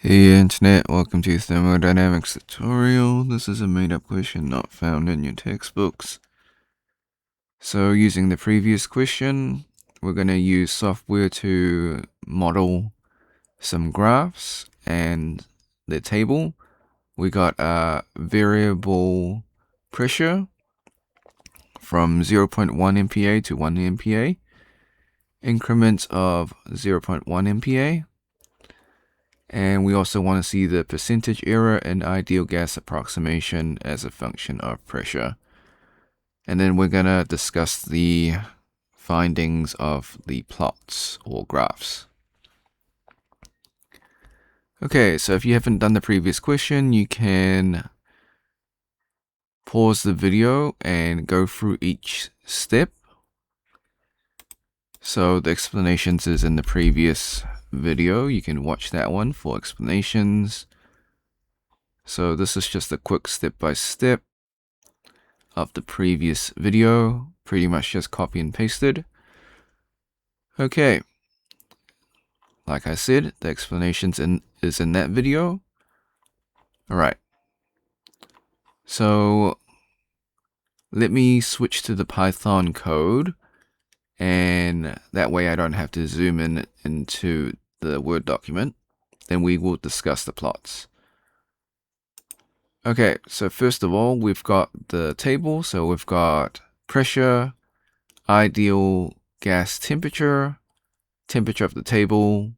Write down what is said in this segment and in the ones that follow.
Hey Internet, welcome to Thermodynamics tutorial. This is a made-up question not found in your textbooks. So using the previous question, we're going to use software to model some graphs and the table. We got a variable pressure from 0.1 MPa to 1 MPa, increments of 0.1 MPa, and we also want to see the percentage error and ideal gas approximation as a function of pressure. And then we're going to discuss the findings of the plots or graphs. Okay, so if you haven't done the previous question, you can pause the video and go through each step. So the explanations is in the previous video. You can watch that one for explanations. So this is just a quick step-by-step of the previous video, pretty much just copy and pasted. Okay, like I said, the explanations is in that video. Alright, so let me switch to the Python code, and that way I don't have to zoom in into the Word document. Then we will discuss the plots. Okay, so first of all, we've got the table. So we've got pressure, ideal gas temperature, temperature of the table,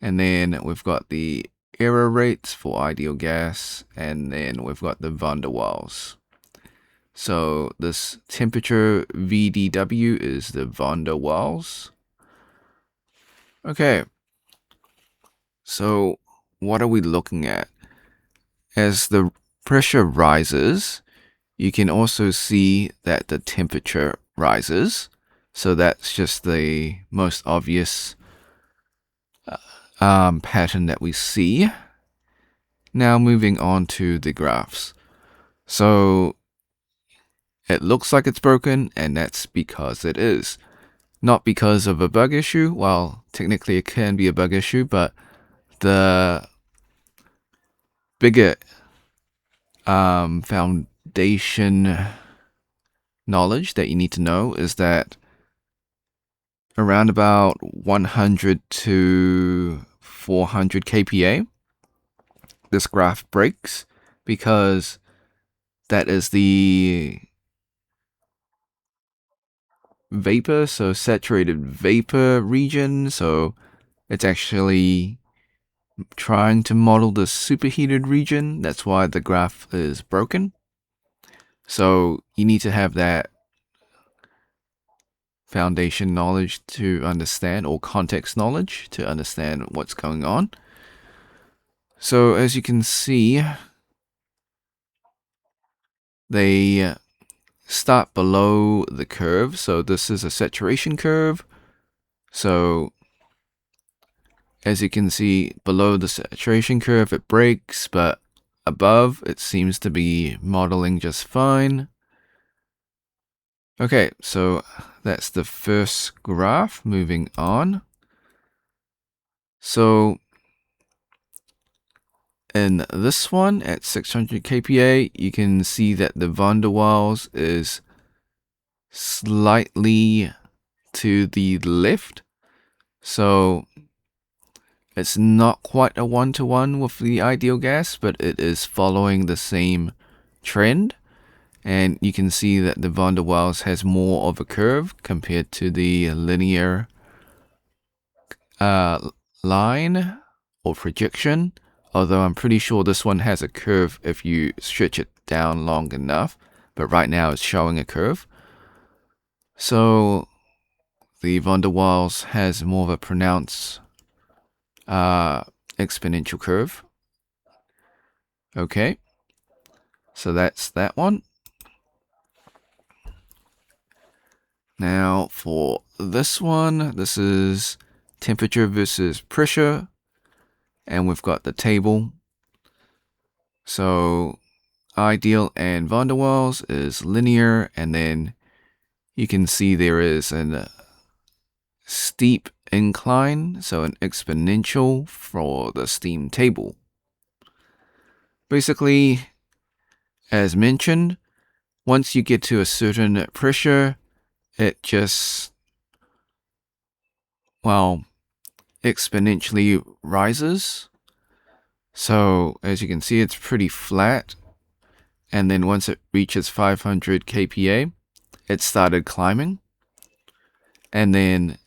and then we've got the error rates for ideal gas, and then we've got the van der Waals. So this temperature VDW is the van der Waals. Okay, so what are we looking at? As the pressure rises, you can also see that the temperature rises. So that's just the most obvious pattern that we see. Now moving on to the graphs. So it looks like it's broken, and that's because it is. Not because of a bug issue. Well, technically it can be a bug issue, but the bigger foundation knowledge that you need to know is that around about 100 to 400 kPa, this graph breaks, because that is the vapor, so saturated vapor region. So it's actually trying to model the superheated region. That's why the graph is broken. So you need to have that foundation knowledge to understand, or context knowledge to understand what's going on. So as you can see, they start below the curve. So this is a saturation curve. So as you can see, below the saturation curve it breaks, but above it seems to be modeling just fine. Okay, so that's the first graph. Moving on. So in this one at 600 kPa, you can see that the van der Waals is slightly to the left. So it's not quite a one-to-one with the ideal gas, but it is following the same trend. And you can see that the van der Waals has more of a curve compared to the linear line or projection. Although I'm pretty sure this one has a curve if you stretch it down long enough. But right now it's showing a curve. So the van der Waals has more of a pronounced exponential curve. Okay, so that's that one. Now for this one, this is temperature versus pressure, and we've got the table. So ideal and van der Waals is linear, and then you can see there is a steep incline, so an exponential for the steam table. Basically, as mentioned, once you get to a certain pressure, it just, well, exponentially rises. So as you can see, it's pretty flat. And then once it reaches 500 kPa, it started climbing. And then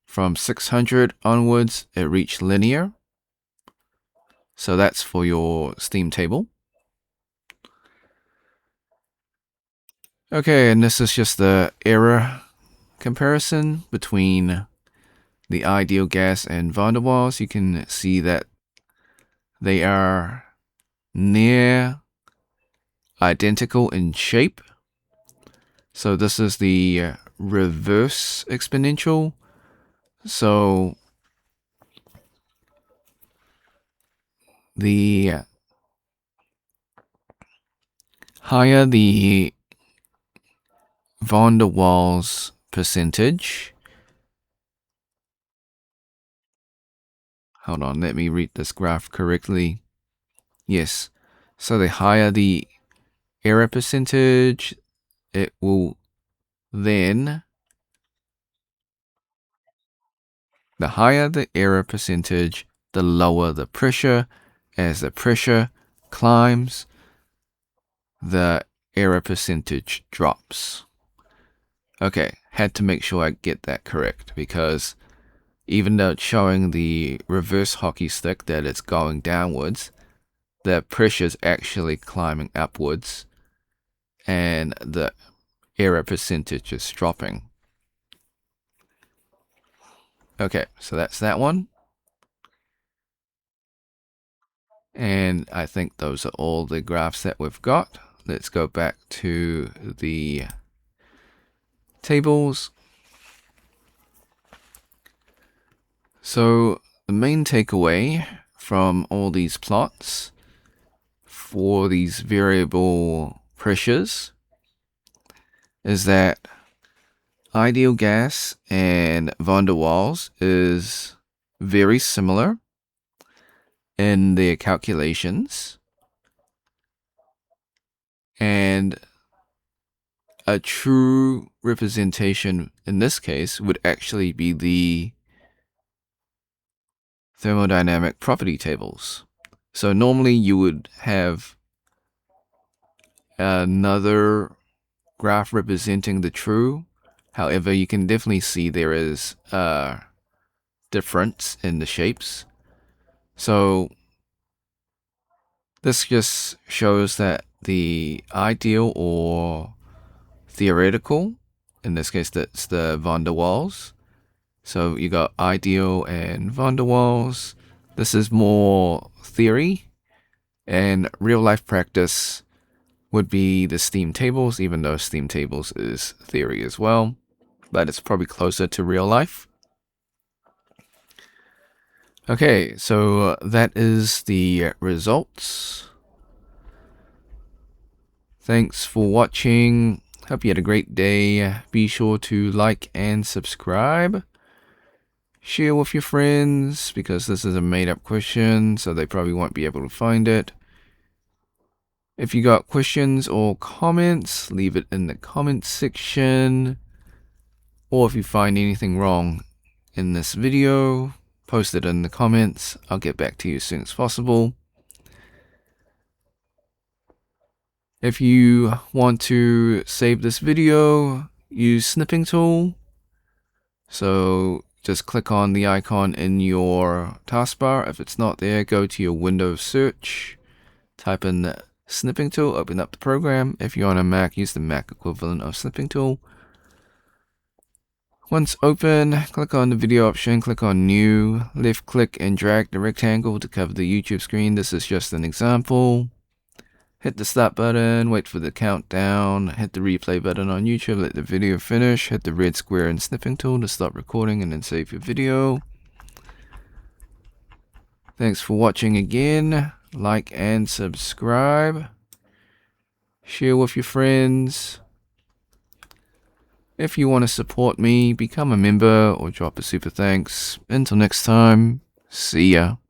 from 600 onwards, it reached linear. So that's for your steam table. Okay, and this is just the error comparison between the ideal gas and van der Waals. You can see that they are near identical in shape. So this is the reverse exponential. So the higher the van der Waals percentage, hold on, let me read this graph correctly. Yes, so the higher the error percentage, it will then, the higher the error percentage, the lower the pressure. As the pressure climbs, the error percentage drops. Okay, had to make sure I get that correct, because even though it's showing the reverse hockey stick that it's going downwards, the pressure's actually climbing upwards, and the error percentage is dropping. Okay, so that's that one. And I think those are all the graphs that we've got. Let's go back to the tables. So the main takeaway from all these plots for these variable pressures is that ideal gas and van der Waals is very similar in their calculations, and a true representation in this case would actually be the thermodynamic property tables. So normally you would have another graph representing the true. However, you can definitely see there is a difference in the shapes. So this just shows that the ideal or theoretical, in this case that's the van der Waals. So you got ideal and van der Waals. This is more theory, and real life practice would be the steam tables, even though steam tables is theory as well, but it's probably closer to real life. Okay, so that is the results. Thanks for watching. Hope you had a great day. Be sure to like and subscribe. Share with your friends, because this is a made-up question, so they probably won't be able to find it. If you got questions or comments, leave it in the comments section. Or if you find anything wrong in this video, post it in the comments. I'll get back to you as soon as possible. If you want to save this video, use snipping tool. So just click on the icon in your taskbar. If it's not there, go to your Windows search, type in the snipping tool, open up the program. If you're on a Mac, use the Mac equivalent of snipping tool. Once open, click on the video option, click on new, left click and drag the rectangle to cover the YouTube screen. This is just an example. Hit the start button, wait for the countdown, hit the replay button on YouTube, let the video finish, hit the red square and snipping tool to stop recording and then save your video. Thanks for watching again. Like and subscribe. Share with your friends. If you want to support me, become a member or drop a super thanks. Until next time, see ya.